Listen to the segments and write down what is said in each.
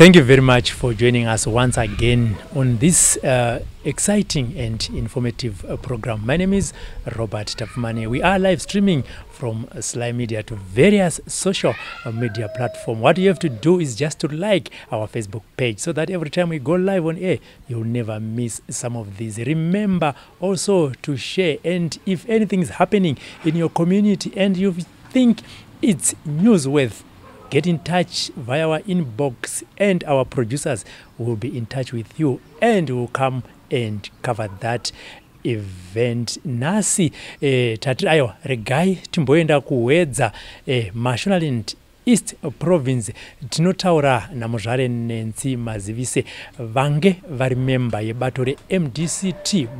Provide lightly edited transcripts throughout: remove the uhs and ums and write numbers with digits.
Thank you very much for joining us once again on this exciting and informative program. My name is Robert Tafumane. We are live streaming from SlyMedia to various social media platforms. What you have to do is just to like our Facebook page so that every time we go live on air, you'll never miss some of these. Remember also to share, and if anything is happening in your community and you think it's newsworthy, get in touch via our inbox and our producers will be in touch with you and will come and cover that event. Nasi tati ayo regai timboenda kuwedza Mashonaland East Province tinotaura namuzvare Nensi Mazivise vange vari member yebato MDC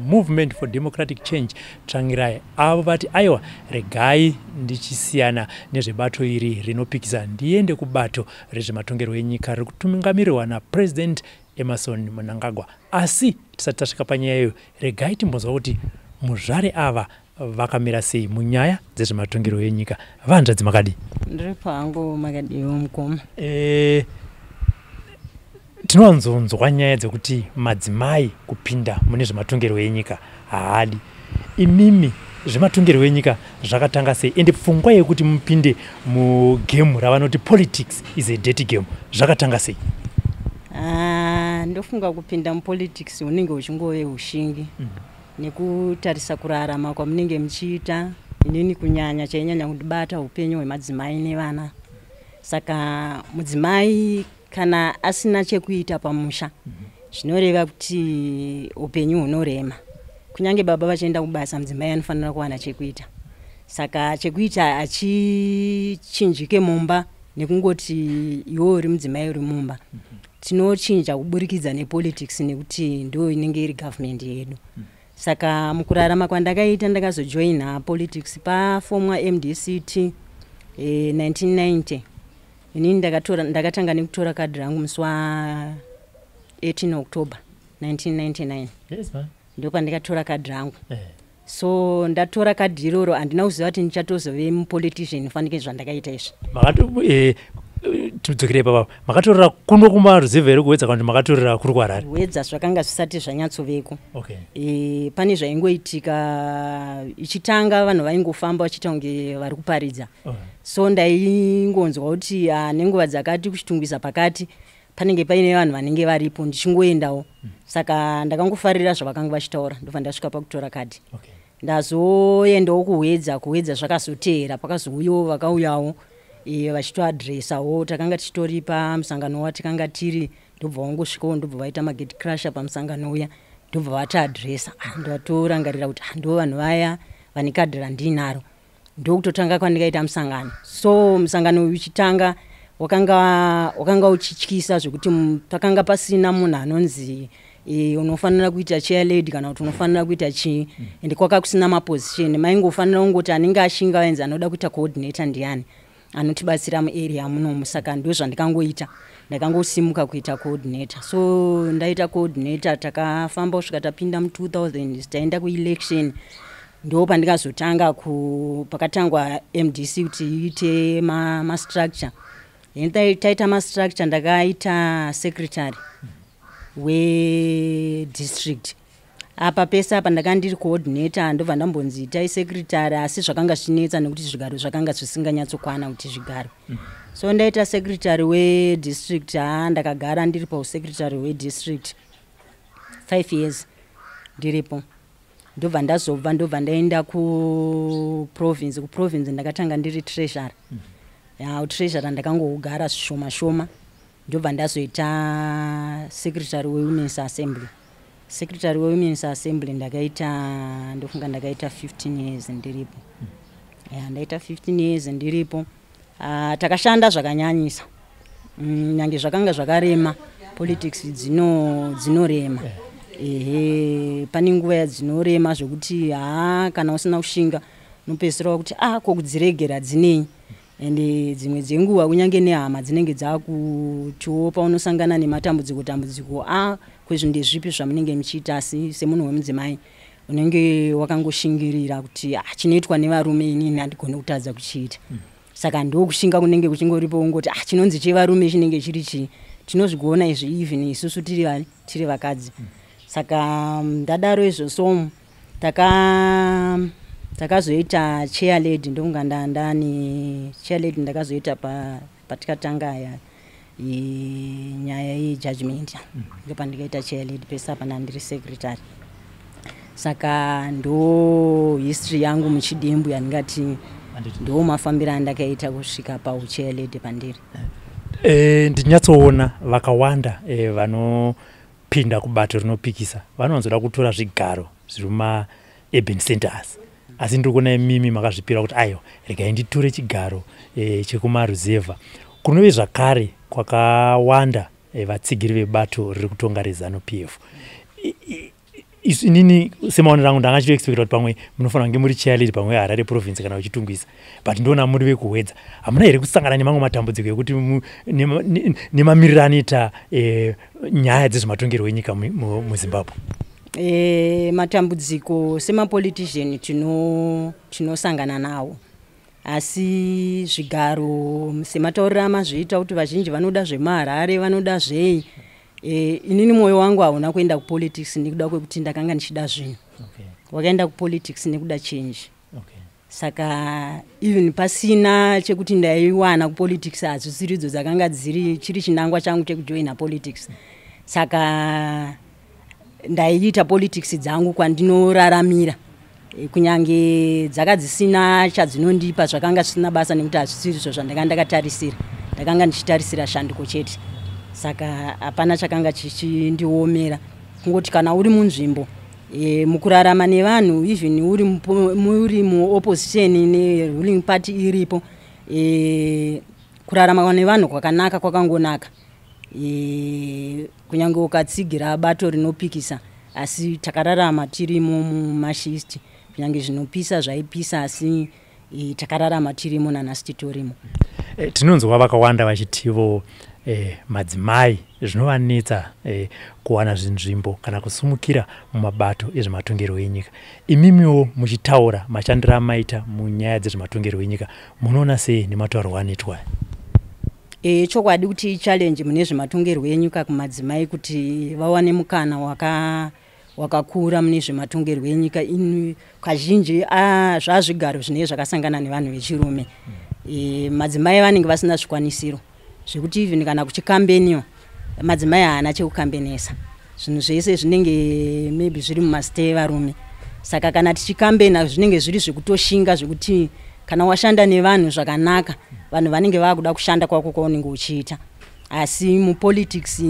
Movement for Democratic Change Trangirai. Avo vati aiwa regai ndichisiyana nezvebato iri rinopikisa ndiende kubato rezvematongero enyika riri kutungamirwa naPresident Emerson Mnangagwa. Asi tisati tasvika panyaya iyo regai timbonzwa kuti muzvare ava vakamira sei munyaya dzezvematongero enyika. Vanzvadzi makadi ndiri pangu makadiwo mukoma. Tinowanzonzwa nyaya dzekuti madzimai kupinda mune zvematongero enyika haadi. Imimi zvematongero enyika zvakatanga sei ende pfungwa yekuti mupinde mugame ravanoti politics is a dirty game zvakatanga sei? Ndofunga kupinda mupolitics unenge uchingove ushingi nekutarisa kurarama kwamunenge muchiita. Inini kunyanya chainyanya kundibata upenyu hwemadzimai nevana. Saka mudzimai kana asina chekuita pamusha zvinoreva kuti upenyu hunorema. Kunyange baba vachienda kubasa mudzimai anofanira kuwana chekuita. Saka chekuita achichinjike mumba nekungoti iwe uri mudzimai uri mumba. Tinochinja kuburikidza nepolitics nekuti ndo inenge iri government yedu. Saka mukurarama kwandakaita ndakazojoina politics pafomwa MDC 1990. Inini ndakatanga nekutora kadhi rangu musi wa 18 October 1999. Yes man. Ndo pandikatora kadhi rangu. So ndatora kadhi iroro andina kuziva kuti ndichatozove mupolitician fanike zvandakaita izvi. Tudzokere baba makatorera kuno kumaruzevha here kuwedza kana kuti makatorera kuri kuHarare? Kuwedza zvakanga zvisati zvanyatsoveko. Okay. Pane zvaingoitika ichitanga vanhu vaingofamba vachiita kunge vari kuparidza. So ndaingonzwa kuti nenguva dzakati kuchitungwiza pakati panenge paine vanhu vanenge varipo ndichingoendawo. Saka ndakangofarira zvavakanga vachitaura ndobva ndasvika pakutora kadhi. Okay. Ndazoendawo kuwedza zvakazoteera pakazouyawo vakauyawo vachitoadresawo. Takanga tichitori pamusangano watikanga tiri ndobva wangosvikawo ndobva vaita magate crusher pamusangano uya ndobva vatiadresa. Ndatorangarira kuti ndo vanhu vaya vane kadhi randinaro. Ndokutotanga kwandikaita musangano. So musangano uchitanga wakanga uchityisa zvekuti pakanga pasina munhu anonzi unofanira kuita chair lady kana kuti unofanira kuita chii. Ende kwaka kusina maposition. Maingofanira kungoti anenge ashinga wenzi anoda kuita coordinator ndiani anotibatsira muarea munomu. Saka ndo zvandikangoita. Ndakangosimuka kuita coordinator. So ndaita coordinator takafamba kusvika tapinda mu2000 taenda kuelection. Ndo pandikazotanga pakatangwa MDC kuti iite ma structure. Taita ma structure ndakaita secretary we district. Apa pesa apa ndakandiri coordinator ndobva ndambonzi itai secretary asi zvakanga zvinetsa nekuti zvigaro zvakanga zvisinganyatsokwana kuti zvigaro. So ndaita secretary we district. Ndakagara ndiri pa secretary we district 5 years ndiripo. Ndobva ndazobva ndobva ndaenda ku province ndakatanga ndiri treasurer. Treasurer ndakangogara zvishoma shoma. Ndobva ndazoita secretary we women's assembly. Secretary we women's assembly ndofunga ndakaita 15 years ndiripo. Ndaita 15 years ndiripo. Takashanda zvakanyanyisa. Nyange zvakanga zvakarema politics dzinorema. Pane nguva yadzinorema zvokuti kana usina kushinga unopedzisira kuti kokudziregera dzinei. Ende dzimwe dzenguva kunyange nehama dzinenge dzakutowo paunosangana nematambudziko kwezvo ndezvipi zvamunenge muchiita. Asi semunhu wemudzimai unenge wakangoshingirira kuti chinoitwa nevarume inini handigoni kutadza kuchiita. Saka ndokushinga kunenge kuchingoripo ungoti chinonzi chevarume chinenge chiri tinozvigona izvi even isusu tiri vakadzi. Saka ndadaro izvoso takazoita chair lady ndonga ndani chair lady ndakazoita patikatanga nyaya yejudgment ndopandikaita chair lady pesa pana ndiri secretary. Saka ndo history yangu muchidimbu yandingati ndo mafambiro andakaita kusvika pauchair lady pandiri. Ndinyatsoona vakawanda vanopinda kubato rinopikisa vanowanzoda kutora zvigaro zviri urban centers, asi ndiri kuona mimi makazvipira kuti ayo regai nditore chigaro chekumaruzevha. Kunove zvakare kwakawanda vatsigiri vebato riri kutonga rezanu PF. Inini semaonero angu ndanga chitoexpecta kuti pamwe munofanira kunge muri chair lead pamwe Harare province kana uchitungisa, but ndoona muri vekuwedza. Hamuna here kusangana nemamwe matambudziko ekuti nemamiriro anoita nyaya dzezvematongerwo enyika muZimbabwe? Matambudziko semapolitician tinosangana nawo, asi zvigaro sematauriro amazviita kuti vazhinji vanoda zvemaHarare vanoda zvei. Inini moyo wangu hauna kuenda kupolitics nekuda kwekuti ndakanga ndichida zvinhu. Wakaenda kupolitics nekuda change. Saka even pasina chekuti ndaiwana kupolitics hazvisiridzo dzakanga chiri chinangwa changu chekujoina politics. Saka ndaiita politics dzangu kwandinoraramira, kunyange dzakadzisina chadzinondipa zvakanga zvisina basa nekuti hazvisizvo zvandanga ndakatarisira. Ndakanga ndichitarisira shandiko chete. Saka hapana chakanga chichindiomera, kungoti kana uri munzvimbo mukurarama nevanhu, even uri muopposition neruling party iripo, kurarama nevanhu kwakanaka kwakangonaka. Kunyange ukatsigira bato rinopikisa, asi takararama tirimo mumashist, kunyange zvinopisa zvaipisa asi takararama tirimo nanhasi titorimo. Tinonzwa vakawanda vachitivo madzimai zvinovanetsa kuwana zvinzvimbo kana kusumukira mumabato ezvematongerwo enyika. Imimiwo muchitaura mashandiro amaita munyaya dzezvematongerwo enyika, munoona sei nematauriro anoitwa? Chokwadi kuti challenge mune zvematongerwo enyika kumadzimai kuti vawane mukana wakakura mune zvematongerwo enyika. Kazhinji zvazvigaro zvine zvakasangana nevanhu vechirume. Madzimai vanenge vasina zvikwanisiro zvekuti even kana kuchikambeniwa madzimai haana chekukambenesa. Zvinhu zvese zvinenge maybe zviri mumastay varume. Saka kana tichikambena zvinenge zviri zvekutoshinga zvekuti kana washanda nevanhu zvakanaka, vanhu vanenge vakuda kushanda kwako kwaunenge uchiita. Asi mupolitics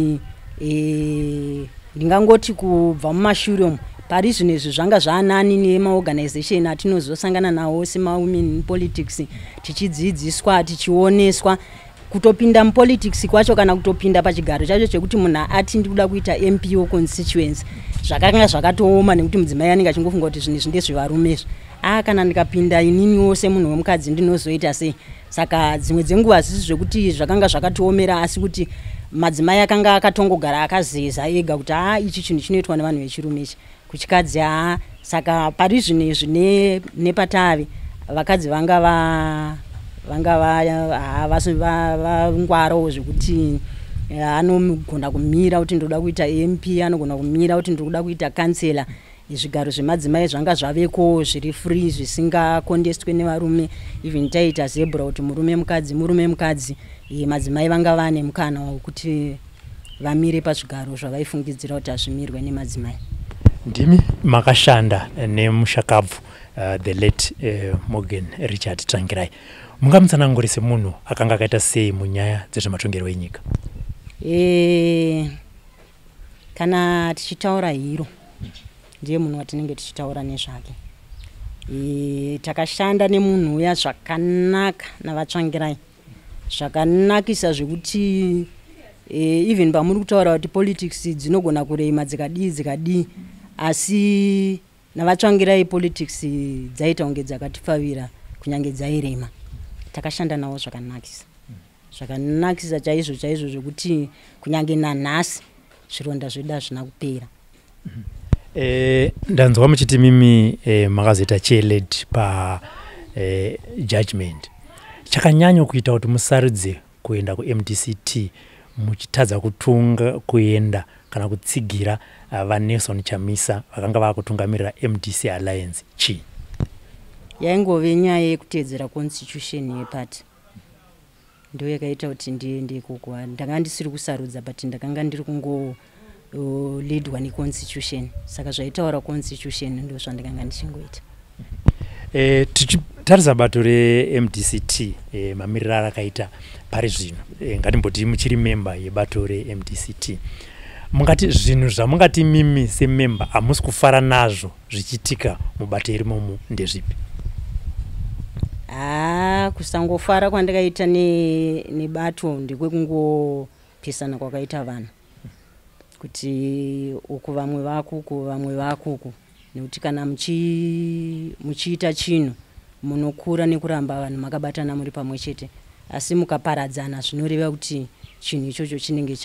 ndingangoti kubva mumashure umu pari zvinhu izvi zvanga zvaanani nemaorganization atinozosangana nawo semawomen in politics, tichidzidziswa tichioneswa kutopinda mupolitics kwacho kana kutopinda pachigaro chacho chekuti munhu ati ndikuda kuita MPO constituency zvakanga zvakatooma nekuti mudzimai anenge achingofunga kuti zvinhu izvi ndezvevarumezvo. Kana ndikapinda ininiwo semunhu wemukadzi ndinozoita sei? Saka dzimwe dzenguva hazisi zvekuti zvakanga zvakatoomera, asi kuti madzimai akanga akatongogara akazeza ega kuti ichi chinhu chinoitwa nevanhu vechirume ichi kuchikadzi Saka pari zvinhu izvi nepatavi vakadzi vanga vangwarawo zvekuti anogona kumira kuti ndoda kuita MP, anogona kumira kuti ndoda kuita kansela. Zvigaro zvemadzimai zvanga zvaveko zviri free zvisingakondestwe nevarume. Even taita zebra kuti murume mukadzi, madzimai vanga vane mukana wekuti vamire pazvigaro zvavaifungidzira kuti hazvimirwe nemadzimai. Ndimi makashanda nemushakabvu the late Morgan Richard Trangirai. Mungamutsanangurire munhu akanga akaita sei munyaya dzezvematongerwo enyika? Kana tichitaura hiro ndiye munhu watinenge tichitaura nezvake. Takashanda nemunhu uya zvakanaka navaTrangirai, zvakanakisa zvekuti even pamuri kutaura kuti politics dzinogona kurema dzikadii, asi navaTrangirai politics dzaita kunge dzakatifavira kunyange dzairema. Takashanda nawo zvakanakisa chaizvo zvekuti kunyange nanhasi zvironda zvedu hazvina kupera. Ndanzwa muchiti mimi makazoita chair lady judgment. Chakanyanya kuita kuti musarudze kuenda ku MDCT muchitadza kutunga kuenda kana kutsigira vaNelson Chamisa vakanga vakutungamirira MDC Alliance chi yaingove nyaya yekutedzera constitution yepati ndo yakaita kuti ndiende ikoko. Ndanga ndisiri kusarudza but ndakanga ndiri kungo leadwa neconstitution, saka zvaitaura constitution ndo zvandakanga ndichingoita. Tichitarisa bato reMDCT mamiriro arakaita pari zvino, ngatimboti muchiri member yebato reMDCT, mungati zvinhu zvamungati mimi semember hamusi kufara nazvo zvichiitika mubato irimomo ndezvipi? Kusangofara kwandakaita nebato ndekwekungopisana kwakaita vanhu kuti uku vamwe vakuku vamwe vakuku, nekuti kana muchiita chinhu munokura nekuramba vanhu makabatana muri pamwe chete, asi mukaparadzana zvinoreva kuti chinhu ichocho chinenge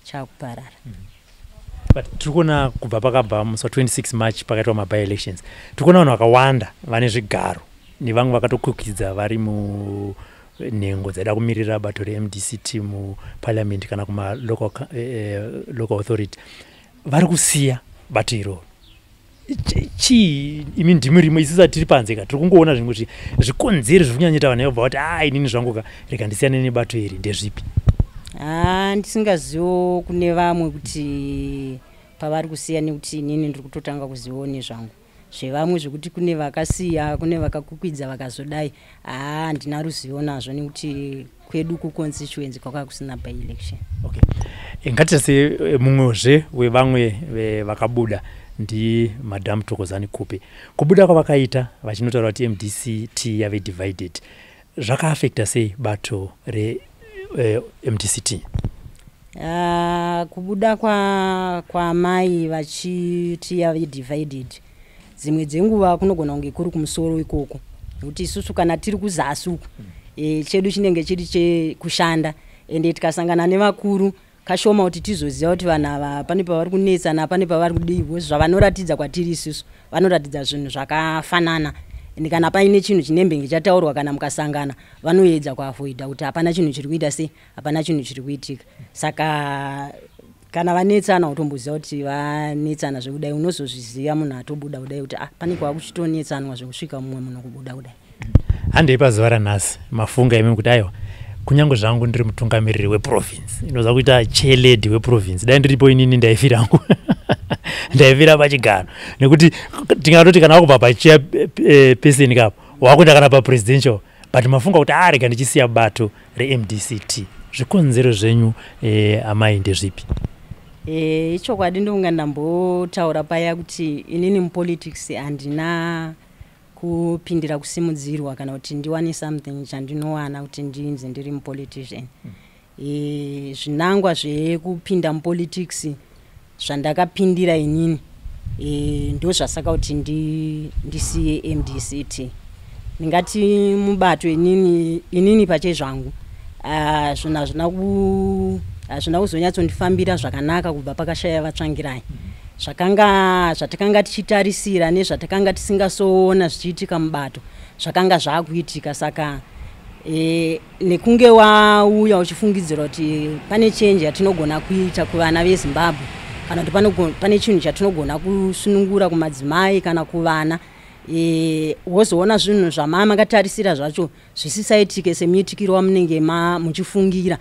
chakuparara. But turikuona kubva pakabva musi 26 March pakaitwa maby elections, turikuona vanhu vakawanda vane zvigaro nevamwe vakatokwikwidzwa vari munhengo dzaida kumirira bato reMDCT muparliament kana kuma local authority vari kusiya bato iroro. Imi ndimi rimo isisa tiri panze ka tiri kungoona zvinhu kuti zvikonzeri zviri kunyanyita vanhu vabva kuti inini zvangu rega ndisiyane nebato iri ndezvipi? Ndisingazivo kune vamwe kuti pavari kusiya nekuti inini ndiri kutotanga kuzivawo nezvangu. Zvevamwe zvekuti kune vakasiya kune vakakukwidza vakazodai, handina ruzivo nazvo nekuti kwedu kuconstituency kwaka kusina by election. Okay. Ngatise mumwezve wevamwe vakabuda ndi Madam Thokozani Kupe. Kubuda kwavakaita vachinotaura kuti MDCT yave divided, zvakaafekta sei bato reMDCT? Kubuda kwa mai vachiti yave divided, dzimwe dzenguva kunogona kunge kuri kumusoro ikoko, nekuti isusu kana tiri kuzasi uku chedu chinenge chiri chekushanda, ende tikasangana nevakuru kashoma kuti tizoziva kuti vanhu ava pane pavari kunetsana pane pavari kudiwa. Zvavanoratidza kwatiri isusu vanoratidza zvinhu zvakafanana, ende kana paine chinhu chinembenge chataurwa kana mukasangana vanoedza kuavoida kuti hapana chinhu chiri kuita sei, hapana chinhu chiri kuitika. Saka kana vanetsana utomboziva kuti vanetsana zvekudai, unozozviziva munhu atobuda kudai kuti pane kwakuchitonetsanwa zvekusvika mumwe munhu kubuda kudai. Handei pazuva ranhasi mafunga imi kuti aiwa kunyange zvangu ndiri mutungamiriri weprovince, inoza kuita chairlady weprovince, dai ndiripo inini ndaifirangu ndaifira pachigaro, nekuti tingatoti kana wakubva pachairperson kapo wakuita kana papresidential, but mafunga kuti rega ndichisiya bato reMDCT. Zvikonzero zvenyu amai ndezvipi? Ichokwadi ndonga ndambotaura paya kuti inini mupolitics handina kupindira kusimudzirwa kana kuti ndiwane something chandinowana kuti ndinzi ndiri mupolitician. Zvinangwa zvekupinda mupolitics zvandakapindira inini ndo zvasaka kuti ndisiye MDCT. Ndingati mubato inini pache zvangu hazvina kuzonyatsondifambira zvakanaka kubva pakashaya vatsvangirai. Zvatakanga tichitarisira nezvatakanga tisingasoona zvichiitika mubato zvakanga zvaakuitika. Saka nekunge wauya uchifungidzira kuti pane change yatinogona kuita kuvana veZimbabwe kana kuti pane chinhu chatinogona kusunungura kumadzimai kana kuvana, wozoona zvinhu zvamama makatarisira zvacho zvisisaitike semuitikiro wamunenge muchifungira.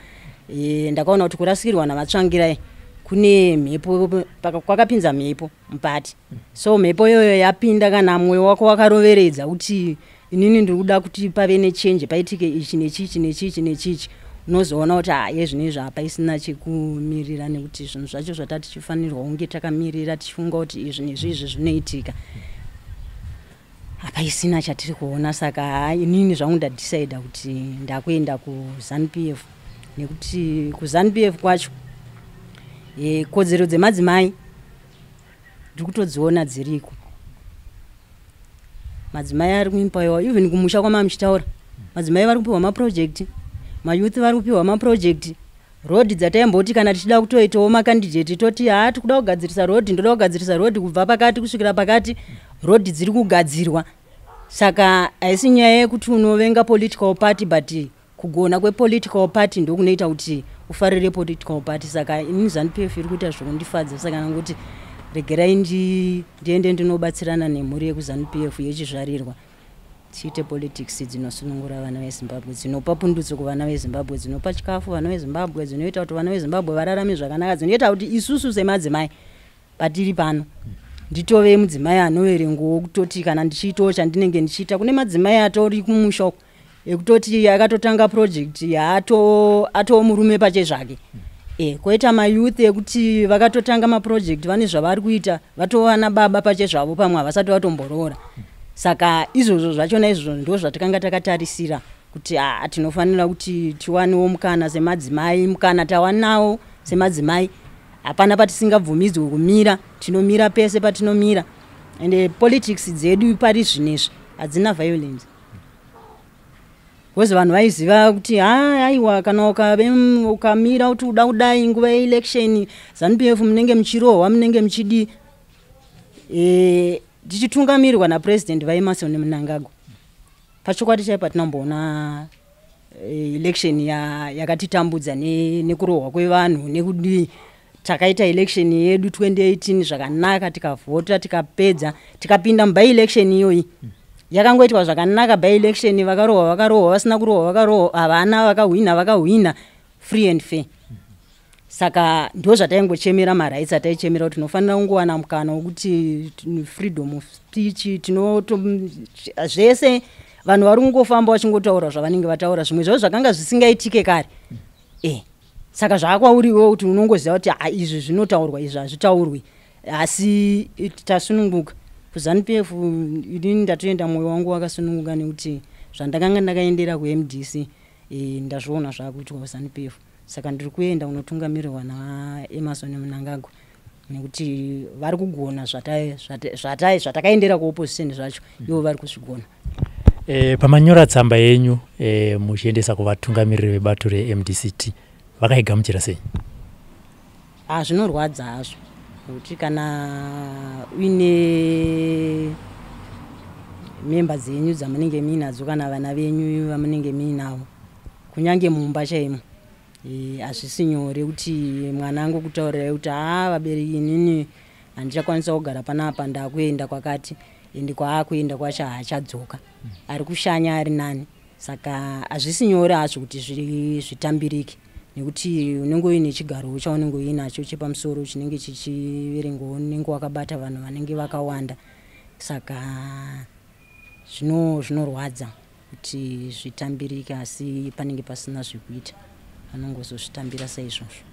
Ndakaona kuti kurasikirwa navatsvangirai kune mhepo, kwakapinza mhepo mupati. So mhepo yoyo yapinda kana mwoyo wako wakaroveredza kuti inini ndiri kuda kuti pave nechange, paitike ichi nechichi nechichi nechichi, unozoona kuti yezvinezvi hapaisina chekumirira, nekuti zvinhu zvacho zvatati tichifanirwa kunge takamirira tichifunga kuti izvi nezvizvi zvinoitika hapaisina chatiri kuona. Saka inini zvangu ndadecida kuti ndakuenda kuZANU-PF, nekuti kuZANU-PF kwacho kodzero dzemadzimai ndiri kutodziona dziriko. Madzimai ari kuimpayiwa, even kumusha kwamama muchitaura, madzimai vari kupiwa maprojekti, mayouth vari kupiwa maprojekti. Rodhi dzataimboti kana tichida kutoitawo makandidheti toti tikuda kugadzirisa rodhi, ndoda kugadzirisa rodhi kubva pakati kusvikira pakati, rodhi dziri kugadzirwa. Saka haisi nyaya yekuti unovenga political party, but kugona kwepolitical party ndokunoita kuti ufarire political party. Saka ini ZANU-PF iri kuita zvokundifadza, saka nanguti regerai ndiende ndinobatsirana nemhuri yekuZANU-PF yechizvarirwa, tiite politics dzinosunungura vana veZimbabwe, dzinopa pundutso kuvana veZimbabwe, dzinopa chikafu vana veZimbabwe, dzinoita kuti vana veZimbabwe vararame zvakanaka, dzinoita kuti isusu semadzimai patiri pano nditove mudzimai anoverengawo kutoti kana ndichiitawo chandinenge ndichiita. Kune madzimai atori kumusha ekutoti akatotanga project atoo murume pache zvake. Koita mayouth ekuti vakatotanga maproject vane zvavari kuita vatovana baba pache zvavo pamwe havasati vatomboroora. Saka izvozvo zvachona izvozvo ndo zvatakanga takatarisira kuti tinofanira kuti tiwanewo mukana semadzimai, mukana tawanawo semadzimai. Hapana patisingabvumidzwe kumira, tinomira pese patinomira. And politics dzedu pari zvinezvi hadzina violence. Because vanhu vaiziva kuti aiwa kana ukamira kuti uda kudai nguva yeelection ZANU-PF munenge muchirohwa, munenge muchidi. Tichitungamirirwa naPresident vaEmmerson Mnangagwa. Pachokwadi chaipa tinomboona election yakatitambudza nekurohwa kwevanhu nekudi takaita election yedu 2018 zvakanaka, tikavhota tikapedza tikapinda muby election iyoyi yakangoitwa zvakanaka. By election vakarohwa vasina kurohwa vakarohwa, havana vakahwina free and fair. Saka ndo zvataingochemera marights ataichemera kuti tinofanira kungowana mukana wekuti freedom of speech, zvese vanhu vari kungofamba vachingotaura zvavanenge vataura, zvimwe zvavo zvakanga zvisingaitike kare. Saka zvakwauriwo kuti unongoziva kuti izvi zvinotaurwa, izvi hazvitaurwi, asi tasununguka. KuZANU-PF ini ndatoenda mwoyo wangu wakasununguka nekuti zvandakanga ndakaendera kuMDC ndazviona zvakuitwa kuZANU-PF. Saka ndiri kuenda kunotungamirirwa naEmmerson Mnangagwa nekuti vari kugona zvatakaendera kuopposition zvacho, ivo vari kuzvigona. Pamanyora tsamba yenyu muchiendesa kuvatungamiriri vebato reMDCT vakaigamuchira sei? Zvinorwadza hazvo kuti kana uine memba dzenyu dzamunenge muinadzo kana vana venyu vamunenge muinavo kunyange mumba chaimo, hazvisi nyore kuti mwana angokutaurirai kuti vabereki inini handichakwanisa kugara panapa, ndakuenda kwakati, ende kwaakuenda kwacho haachadzoka, ari kushanya ari nani. Saka hazvisi nyore hazvo kuti zvitambirike, nekuti unenge uine chigaro chaunenge uinacho chepamusoro chinenge chichiverengawo, unenge wakabata vanhu vanenge vakawanda. Saka zvinorwadza kuti zvitambirike, asi panenge pasina zvekuita, vanongozozvitambira saizvozvo.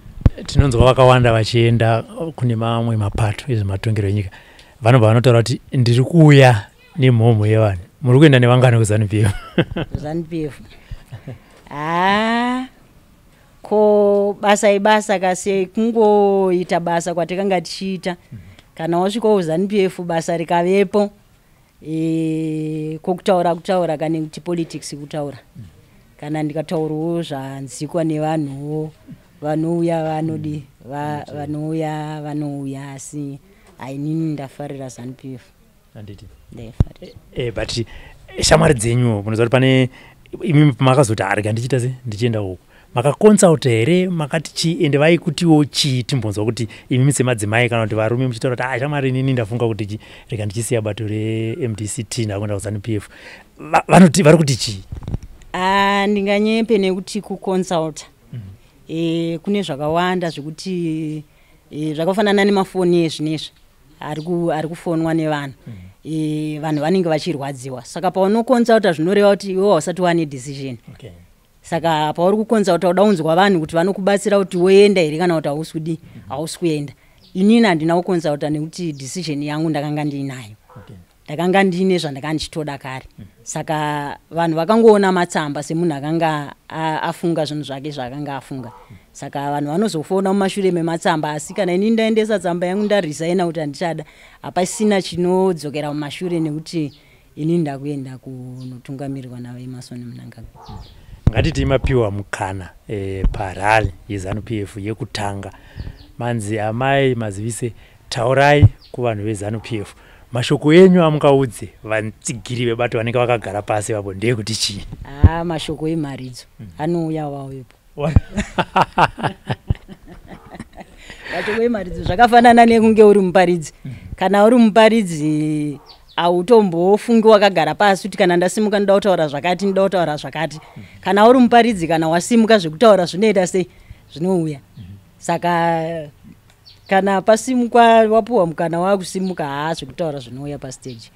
Tinonzwa vakawanda vachienda kune mamwe mapato ezvematongero enyika, vanobva vanotaura kuti ndiri kuuya nemhomho yevanhu. Muri kuenda nevangano kuZANU-PF? ZANU-PF ko basa ibasa kasi kungoita basa kwatakanga tichiita. Kana wasvika kuZANU-PF basa rikavepo, kutaura kana kuti politics kutaura. Kana ndikataurawo zvanzikwa nevanhuwo, vanouya vanodi vanouya, asi inini ndafarira ZANU-PF. Handiti ndafarira. But shamwari dzenyu munoziva kuti pane imimi pamakazoti arika ndichiita se ndichienda uko, makakonsulta here, makati chii, ende vaikutiwo chii? Timbonzwa kuti imimi semadzimai kana kuti varume muchitaura kuti shamwari inini ndafunga kuti rega ndichisiya bato reMDCT ndakuenda kuZANU-PF, vari kuti chii? Ndinganyepe nekuti kukonsulta kune zvakawanda zvekuti zvakafanana nemafoni ezvinezvi ari kufonwa nevanhu. Vanhu vanenge vachirwadziwa, saka paunokonsulta zvinoreva kuti iwe hausati wane decision. Saka pauri kukonsulta uda kunzwa vanhu kuti vanokubatsira kuti woenda here kana kuti hausi kuenda. Inini handina kukonsulta nekuti decision yangu ndakanga ndiinayo. Ndakanga ndine zvandakanga ndichitoda kare. Saka vanhu vakangoona matsamba semunhu akanga afunga zvinhu zvake zvaakanga afunga. Saka vanhu vanozofona mumashure mematsamba, asi kana inini ndaendesa tsamba yangu ndaresigna kuti handichada, hapasina chinodzokera mumashure nekuti inini ndakuenda kunotungamirirwa naEmmerson Mnangagwa. Ngatiti mapiwa mukana parali yeZANU-PF yekutanga, manzi amai mazivise taurai kuvanhu veZANU-PF, mashoko enyu amungaudze vatsigiri vebato vanenge vakagara pasi vapo ndeyekuti chii? Mashoko emharidzo anouya wawepo. vacho wemaridzi zvakafanana nekunge uri muparidzi. Kana uri muparidzi autombofungi wakagara pasi kuti kana ndasimuka ndoda kutaura zvakati ndoda kutaura zvakati. Kana uri muparidzi kana wasimuka zvekutaura zvinoita sei zvinouya. Saka kana pasimukwa wapuwa mukana wakusimuka zvekutaura zvinouya pastage.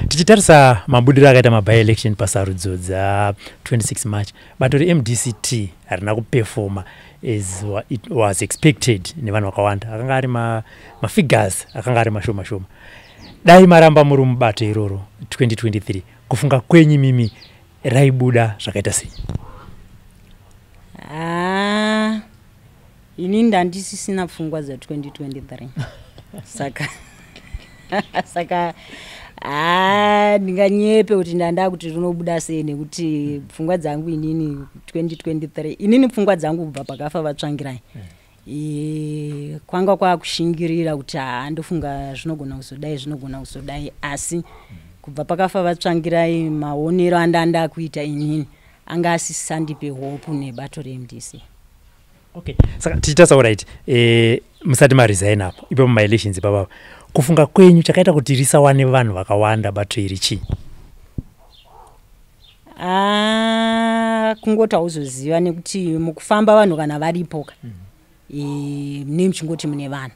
Tichitarisa mabudiro akaita maby election pasarudzo dza 26 March, bato reMDCT harina kuperforma as it was expected nevanhu vakawanda. Akanga ari mafigures akanga ari mashoma shoma. Dai maramba muri mubato iroro 2023, kufunga kwenyu mimi raibuda zvakaita sei? Ini ndandisisina pfungwa za 2023. Saka ndinganyepe kuti ndanda kuti rinobuda sei nekuti pfungwa dzangu inini 2023 inini pfungwa dzangu kubva pakafa vatsvangirai. Kwanga kwakushingirira kuti ndofunga zvinogona kuzodai asi kubva pakafa vatsvangirai maonero andanda kuita inini anga asisandipe hope nebato reMDC. Okay, saka tichitasa right, musati maresign apa ipo ma-elections baba, kufunga kwenyu chakaita kuti risawane vanhu vakawanda bato iri chi? Kungoti hauzoziva nekuti mukufamba vanhu kana varipoka mune muchingoti mune vanhu.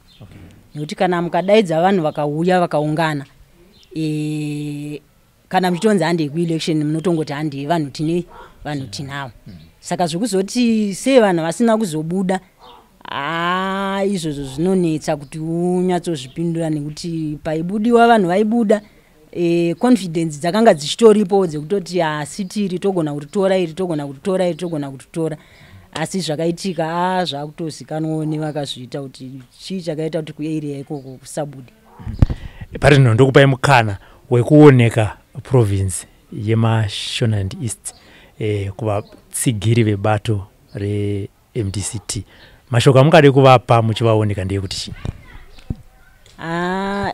Nekuti kana mukadaidza vanhu vakauya vakaungana kana muchitonzi handei kuelection munotongoti handei vanhu tinavo. Saka zvekuzoti sei vanhu vasina kuzobuda izvozvo zvinonetsa kuti unyatsozvipindura nekuti paibudiwa vanhu vaibuda confidence dzakanga dzichitoripo dzekutoti sitiri togona kutitora iri togona kutitora asi zvakaitika zvakutozikanwa nevakazviita kuti chii chakaita kuti kuarea ikoko kusabudi. Parino ndokupai mukana wekuoneka province yeMashona and East kuvatsigiri vebato reMDCT. Mashoko amukade kuvapa muchivaoneka ndeye kuti chii?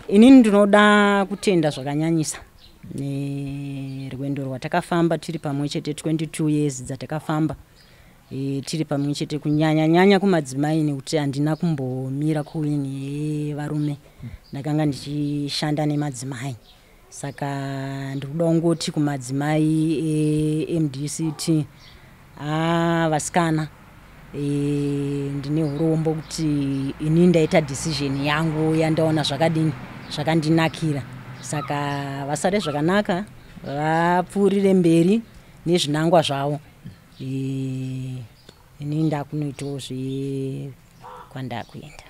Inini ndinoda kutenda zvakanyanyisa nerwendo rwatakafamba tiri pamwe chete 22 years dzatakafamba tiri pamwe chete kunyanya kumadzimai nekuti handina kumbomira kuwini yevarume, ndakanga ndichishanda nemadzimai. Saka ndikuda kungoti kumadzimai MDCT vasikana ndine urombo kuti ini ndaita decision yangu yandaona zvakandinakira. Saka vasare zvakanaka vapfuurire mberi nezvinangwa zvavo. Ini ndakunoitawo kwandakuenda.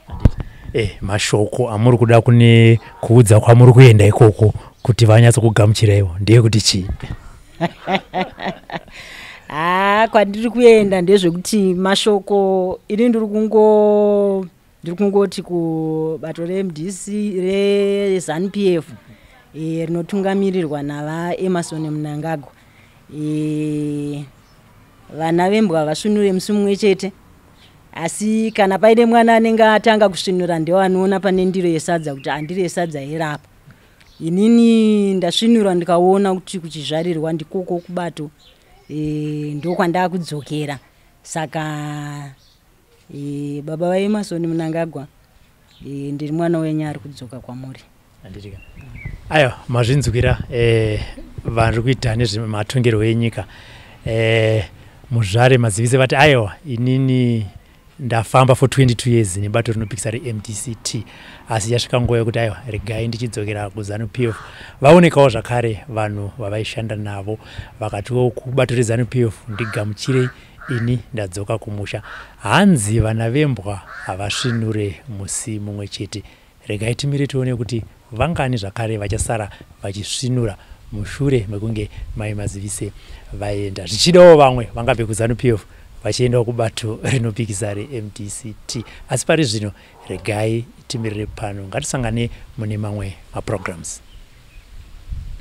Mashoko amuri kuda kune kuudza kwamuri kuenda ikoko kuti vanyatso kugamuchiraiwo ndeye kuti chii? Kwandiri kuenda ndezvekuti mashoko ini ndiri kungoti kubato reMDC reZANU PF rinotungamirirwa navaEmerson Mnangagwa. Vana vembwa vasvinure musi mumwe chete, asi kana paine mwana anenge atanga kusvinura ndiwo anoona pane ndiro yesadza kuti handiri yesadza irapa. Inini ndasvinura ndikaona kuti kuchizvarirwa ndikoko kubato ndokwanda kudzokera. Saka baba vaEmerson Mnangagwa ndiri mwana wenyu ari kudzoka kwamuri. Ayo mazvinzwira vanhu kuita nezvematongero enyika. Muzvare mazivise vati aiwa inini ndafamba for 22 years nebato rinopikisa reMDCT, asi yasvika nguva yekuti aiwa regai ndichidzokera kuZANU PF. Vaonekawo zvakare vanhu vavaishanda navo vakatiwo kubato reZANU PF ndigamuchirei ini ndadzoka kumusha. Hanzi vana vembwa havasvinure musi mumwe chete. Regai timire tione kuti vangani zvakare vachasara vachisvinura mushure mekunge mai mazivise vaenda. Zvichidawo vamwe vangabve kuZANU PF vachiendawo kubato rinopikisa reMDCT. Asi pari zvino regai timirire pano, ngatisangane mune mamwe maprograms.